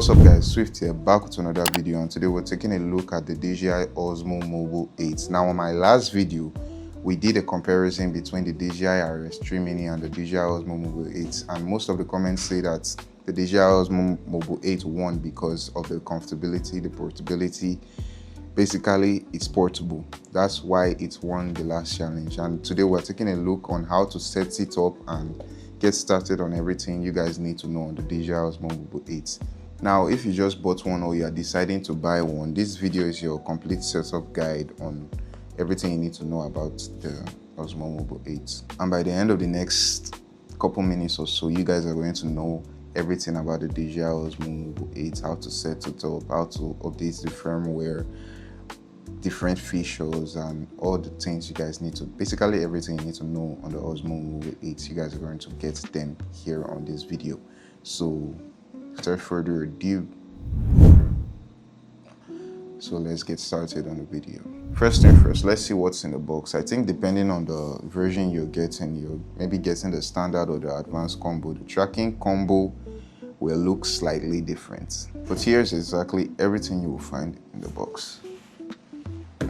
What's up guys, Swift here, back with another video, and today we're taking a look at the DJI Osmo Mobile 8. Now on my last video, we did a comparison between the DJI RS3 Mini and the DJI Osmo Mobile 8, and most of the comments say that the DJI Osmo Mobile 8 won because of the comfortability, the portability. Basically, it's portable. That's why it won the last challenge. And today we're taking a look on how to set it up and get started on everything you guys need to know on the DJI Osmo Mobile 8. Now, if you just bought one or you are deciding to buy one, this video is your complete setup guide on everything you need to know about the Osmo Mobile 8. And by the end of the next couple minutes or so, you guys are going to know everything about the DJI Osmo Mobile 8, how to set it up, how to update the firmware, different features, and all the things you guys need to, basically everything you need to know on the Osmo Mobile 8. You guys are going to get them here on this video. So without further ado, so let's get started on the video. First thing first, let's see what's in the box. I think depending on the version you're getting, you're maybe getting the standard or the advanced combo. The tracking combo will look slightly different, but here's exactly everything you will find in the box.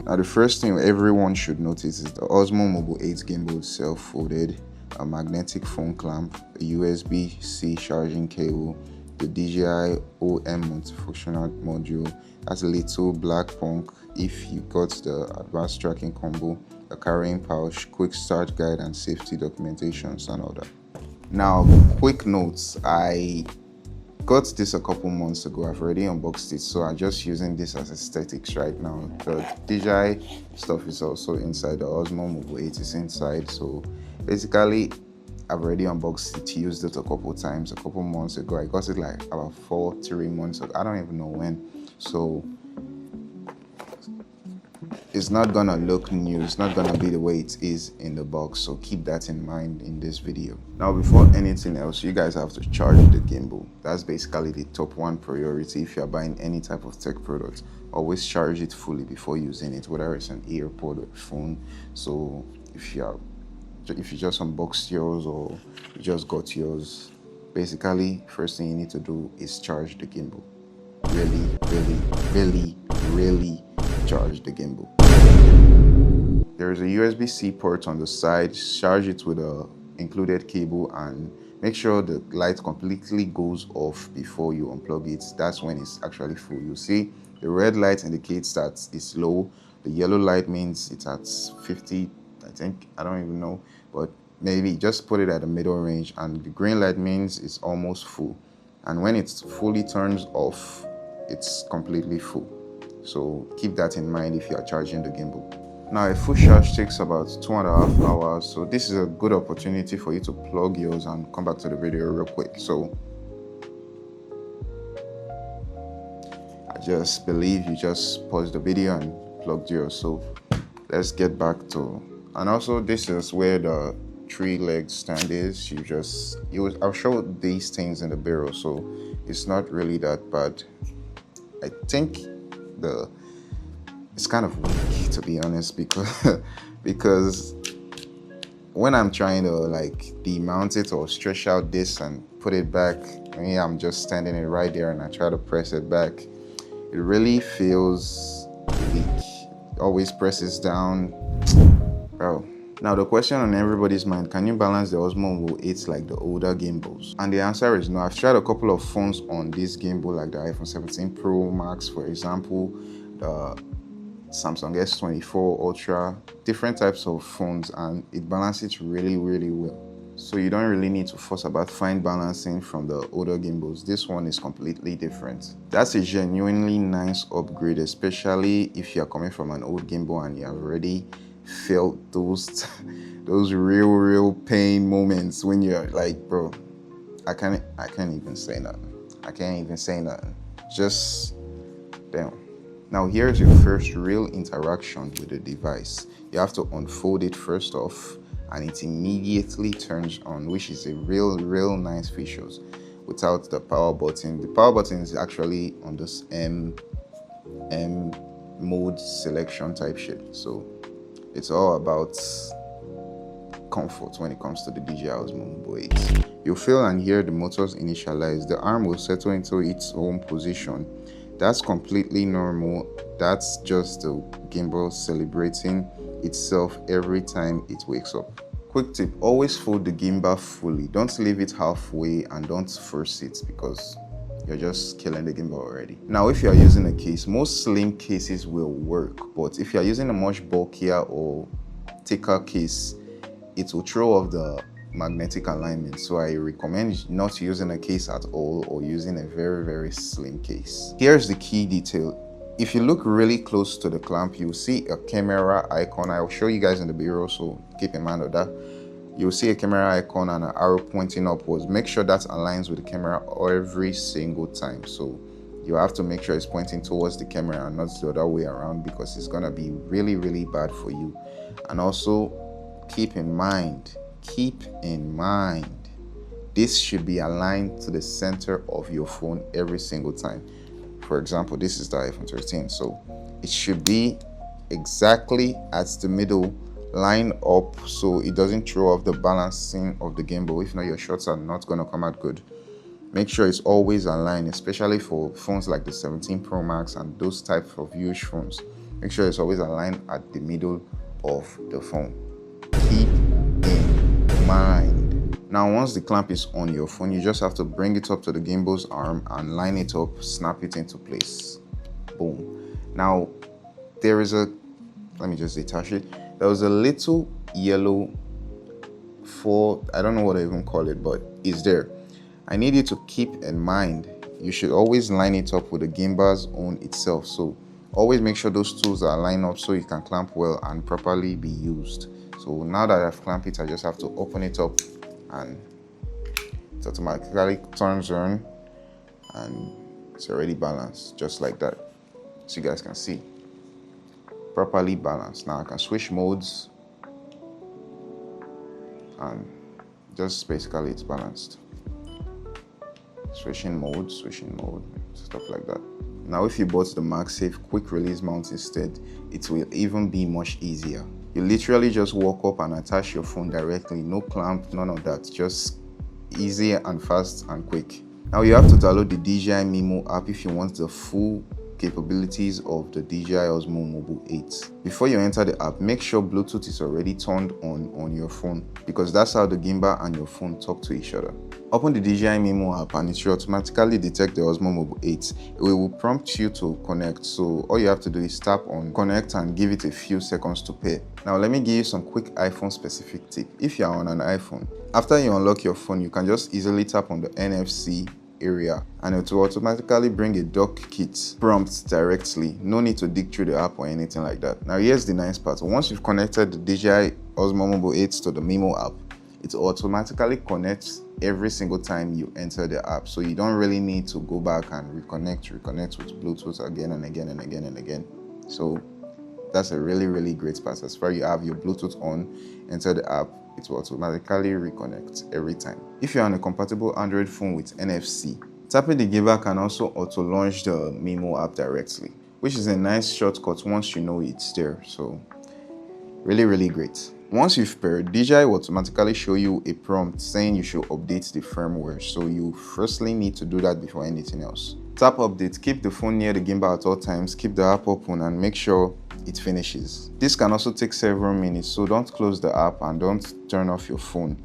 Now, the first thing everyone should notice is the Osmo Mobile 8 gimbal itself, folded, a magnetic phone clamp, a USB-C charging cable, the DJI OM multifunctional module, that's a little black punk if you got the advanced tracking combo, a carrying pouch, quick start guide, and safety documentations and all that. Now, quick notes, I got this a couple months ago. I've already unboxed it, so I'm just using this as aesthetics right now. The DJI stuff is also inside, the Osmo Mobile 8 is inside, so basically I've already unboxed it, used it a couple times a couple months ago. I got it like about 3 months ago, I don't even know when, so it's not gonna look new, it's not gonna be the way it is in the box, so keep that in mind in this video. Now, before anything else, you guys have to charge the gimbal. That's basically the top one priority if you're buying any type of tech product. Always charge it fully before using it, whether it's an AirPod or a phone. So if you just unboxed yours or you just got yours, basically first thing you need to do is charge the gimbal. Really charge the gimbal. There is a USB-C port on the side. Charge it with a included cable and make sure the light completely goes off before you unplug it. That's when it's actually full. You see the red light indicates that it's low, the yellow light means it's at 50, I think, I don't even know, but maybe just put it at the middle range, and the green light means it's almost full, and when it fully turns off, it's completely full. So keep that in mind if you are charging the gimbal. Now, a full charge takes about 2.5 hours, so this is a good opportunity for you to plug yours and come back to the video real quick. So I just believe you just paused the video and plugged yours. So let's get back to, and also this is where the 3-leg stand is. I'll show these things in the barrel, so it's not really that bad. I think it's kind of weak, to be honest, because when I'm trying to like demount it or stretch out this and put it back, I'm just standing it right there and I try to press it back, it really feels weak. It always presses down, bro. Now, the question on everybody's mind, can you balance the Osmo Mobile 8 like the older gimbals? And the answer is no. I've tried a couple of phones on this gimbal, like the iPhone 17 Pro Max, for example, the Samsung S24 Ultra, different types of phones, and it balances really well. So you don't really need to fuss about fine balancing from the older gimbals. This one is completely different. That's a genuinely nice upgrade, especially if you're coming from an old gimbal and you have already felt those real pain moments when you're like, bro, I can't even say nothing. Just damn. Now, here's your first real interaction with the device. You have to unfold it first off, and it immediately turns on, which is a real nice feature without the power button. The power button is actually on this M mode selection type shit. So it's all about comfort when it comes to the DJI Osmo Mobile 8. You'll feel and hear the motors initialize. The arm will settle into its home position. That's completely normal. That's just the gimbal celebrating itself every time it wakes up. Quick tip, always fold the gimbal fully. Don't leave it halfway and don't force it because you're just killing the gimbal already. Now, if you are using a case, most slim cases will work, but if you are using a much bulkier or thicker case, it will throw off the magnetic alignment. So I recommend not using a case at all or using a very slim case. Here's the key detail. If you look really close to the clamp, you'll see a camera icon. I'll show you guys in the bureau, so keep in mind of that. You'll see a camera icon and an arrow pointing upwards. Make sure that aligns with the camera every single time. So you have to make sure it's pointing towards the camera and not the other way around, because it's gonna be really bad for you. And also keep in mind, this should be aligned to the center of your phone every single time. For example, this is the iPhone 13, so it should be exactly at the middle, line up, so it doesn't throw off the balancing of the gimbal. If not, your shots are not going to come out good. Make sure it's always aligned, especially for phones like the 17 Pro Max and those types of huge phones. Make sure it's always aligned at the middle of the phone. Keep in mind. Now, once the clamp is on your phone, you just have to bring it up to the gimbal's arm and line it up, snap it into place. Boom. Now, there is a, let me just detach it. There was a little yellow I don't know what I even call it, but it's there. I need you to keep in mind, you should always line it up with the gimbal's own itself. So always make sure those tools are lined up so you can clamp well and properly be used. So now that I've clamped it, I just have to open it up and it automatically turns on and it's already balanced, just like that. So you guys can see, properly balanced. Now I can switch modes and just basically it's balanced. Switching mode, stuff like that. Now if you bought the MagSafe quick release mount instead, it will even be much easier. You literally just walk up and attach your phone directly, no clamp, none of that, just easy and fast and quick. Now you have to download the DJI Mimo app if you want the full capabilities of the DJI Osmo Mobile 8. Before you enter the app, make sure Bluetooth is already turned on your phone, because that's how the gimbal and your phone talk to each other. Open the DJI Mimo app and it should automatically detect the Osmo Mobile 8. It will prompt you to connect, so all you have to do is tap on connect and give it a few seconds to pair. Now let me give you some quick iPhone specific tip. If you are on an iPhone, after you unlock your phone, you can just easily tap on the NFC area and it will automatically bring a dock kit prompt directly. No need to dig through the app or anything like that. Now here's the nice part. Once you've connected the DJI Osmo Mobile 8 to the Mimo app, it automatically connects every single time you enter the app, so you don't really need to go back and reconnect with Bluetooth again and again. So that's a really great part. As far as you have your Bluetooth on, enter the app, it will automatically reconnect every time. If you're on a compatible Android phone with NFC, tapping the gimbal can also auto-launch the Mimo app directly, which is a nice shortcut once you know it's there. So really great. Once you've paired, DJI will automatically show you a prompt saying you should update the firmware. So you firstly need to do that before anything else. Tap update, keep the phone near the gimbal at all times, keep the app open and make sure it finishes. This can also take several minutes, so don't close the app and don't turn off your phone.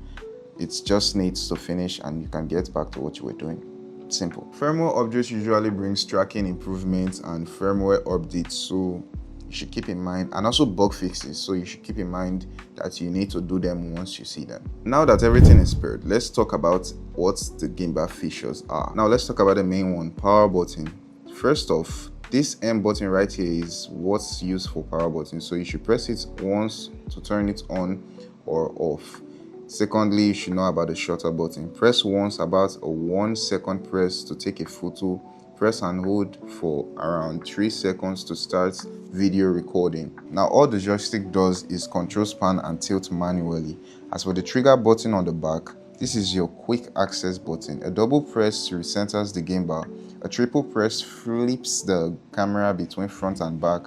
It just needs to finish and you can get back to what you were doing. Simple. Firmware updates usually brings tracking improvements and firmware updates, so you should keep in mind, and also bug fixes, so you should keep in mind that you need to do them once you see them. Now that everything is paired, let's talk about what the gimbal features are. Now let's talk about the main one, power button. First off, this M button right here is what's used for power button, so you should press it once to turn it on or off. Secondly, you should know about the shutter button. Press once, about a 1 second press to take a photo. Press and hold for around 3 seconds to start video recording. Now all the joystick does is control span and tilt manually. As for the trigger button on the back, this is your quick access button. A double press recenters the gimbal. A triple press flips the camera between front and back,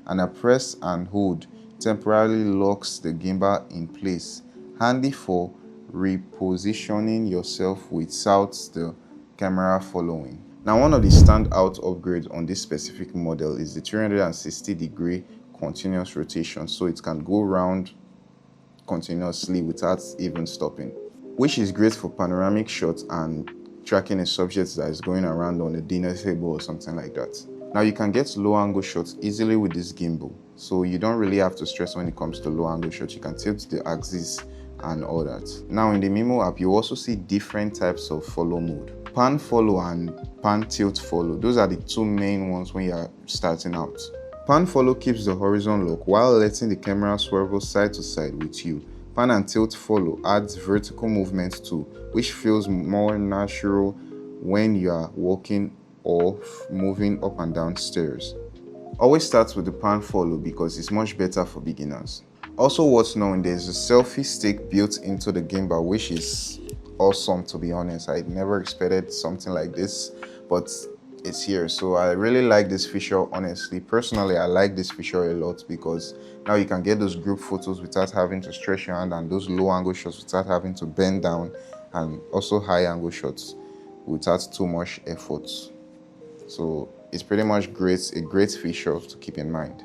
and a press and hold temporarily locks the gimbal in place. Handy for repositioning yourself without the camera following. Now, one of the standout upgrades on this specific model is the 360-degree continuous rotation, so it can go round continuously without even stopping, which is great for panoramic shots and tracking a subject that is going around on a dinner table or something like that. Now, you can get low angle shots easily with this gimbal, so you don't really have to stress when it comes to low angle shots. You can tilt the axis and all that. Now, in the Mimo app, you also see different types of follow mode: pan follow and pan tilt follow. Those are the two main ones when you're starting out. Pan follow keeps the horizon lock while letting the camera swivel side to side with you. Pan and tilt follow adds vertical movement too, which feels more natural when you are walking or moving up and down stairs. Always start with the pan follow because it's much better for beginners. Also worth knowing, there's a selfie stick built into the gimbal, which is awesome, to be honest. I never expected something like this, but it's here. So I really like this feature. Honestly, personally, I like this feature a lot because now you can get those group photos without having to stretch your hand, and those low angle shots without having to bend down, and also high angle shots without too much effort. So it's pretty much a great feature to keep in mind.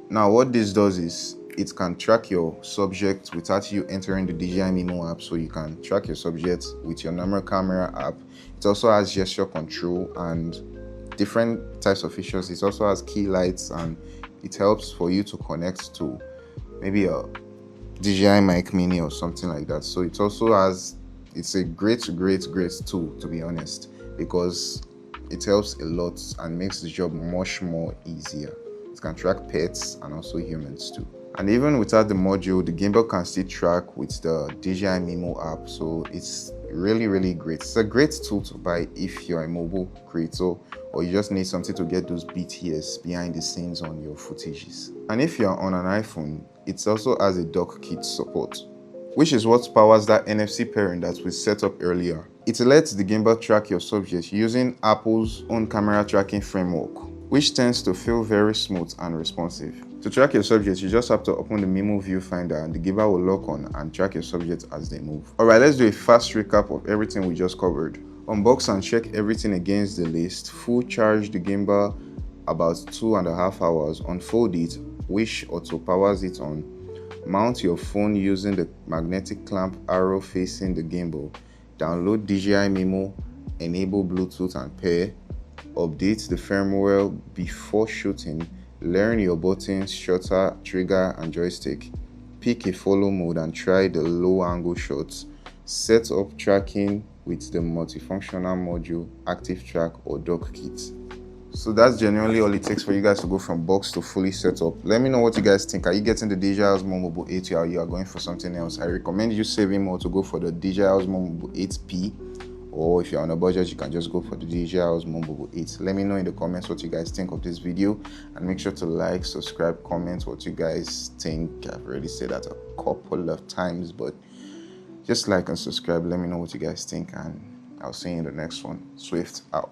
Now, what this does is it can track your subject without you entering the DJI Mimo app, so you can track your subject with your normal camera app. It also has gesture control and different types of features. It also has key lights, and it helps for you to connect to maybe a DJI Mic Mini or something like that. So it also has, it's a great tool, to be honest, because it helps a lot and makes the job much more easier. It can track pets and also humans too. And even without the module, the gimbal can still track with the DJI Mimo app, so it's really great. It's a great tool to buy if you're a mobile creator or you just need something to get those BTS, behind the scenes, on your footages. And if you're on an iPhone, it also has a dock kit support, which is what powers that NFC pairing that we set up earlier. It lets the gimbal track your subject using Apple's own camera tracking framework, which tends to feel very smooth and responsive. To track your subject, you just have to open the Mimo viewfinder and the gimbal will lock on and track your subject as they move. Alright, let's do a fast recap of everything we just covered. Unbox and check everything against the list. Full charge the gimbal about 2.5 hours. Unfold it, which auto powers it on. Mount your phone using the magnetic clamp arrow facing the gimbal. Download DJI Mimo, enable Bluetooth and pair. Update the firmware before shooting. Learn your buttons, shutter, trigger, and joystick. Pick a follow mode and try the low angle shots. Set up tracking with the multifunctional module, Active Track, or dock kit. So that's generally all it takes for you guys to go from box to fully set up. Let me know what you guys think. Are you getting the DJI Osmo Mobile 8 or you are going for something else? I recommend you saving more to go for the DJI Osmo Mobile 8P. Or if you're on a budget, you can just go for the DJI Osmo Mobile 8. Let me know in the comments what you guys think of this video, and make sure to like, subscribe, comment what you guys think. I've already said that a couple of times, but just like and subscribe. Let me know what you guys think, and I'll see you in the next one. Swift out.